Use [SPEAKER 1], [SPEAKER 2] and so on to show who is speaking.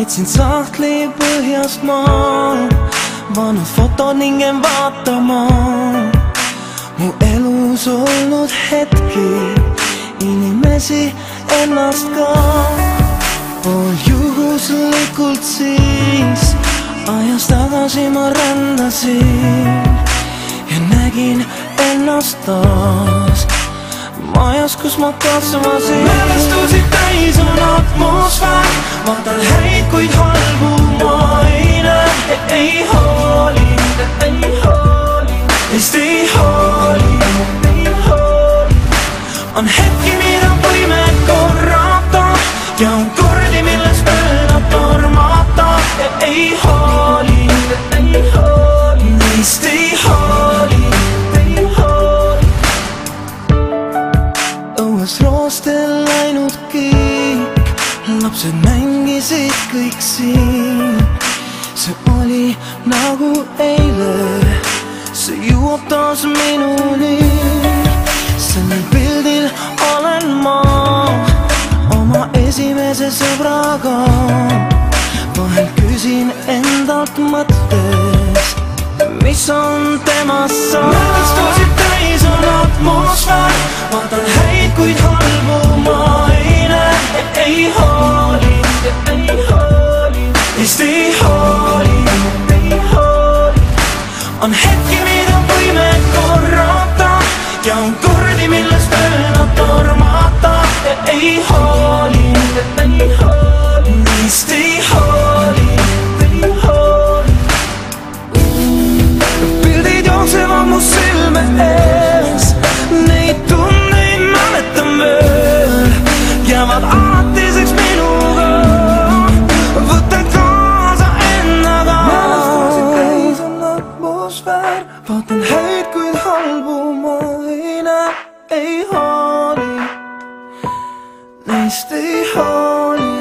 [SPEAKER 1] võtsin sahtli põhjast maa, vanud fotod ning jään vaatama mu elus olnud hetki, inimesi, ennast ka. Pool juhuslikult siis ajas tagasi ma rändasin ja nägin ennast taas majas, kus ma kasvasin. Mälestusi täis on atmosfäär, vaatan häid, kuid halbu ma ei näe. Ei hooli, neist ei hooli. On hetki, mida võime korrata ja on kordi, milles mööda tormata. Ei hooli, neist ei hooli. Roostel läinud kõik, lapsed mängisid kõik siin. See oli nagu eile, see jõuab taas minuni. Sellel pildil olen ma oma esimese sõbraga. Vahel küsin endalt mõttes, mis on temast saanud. Mälestusid täis on atmosfäär, vaatan häid, kuid halbu ma ei näe. Ei hooli, neist ei hooli. On hetki, mida võime korrata ja on kordi, milles mööda tormata. Ei hooli, neist ei hooli. Pildid jooksevad mu silme ees, neid tunneid mäletan veel, jäävad alatiseks minuga, võtan kaasa endaga. Mälestusid täis on atmosfäär, vaatan häid, kuid halbu ma ei näe. Ei hooli, neist ei hooli.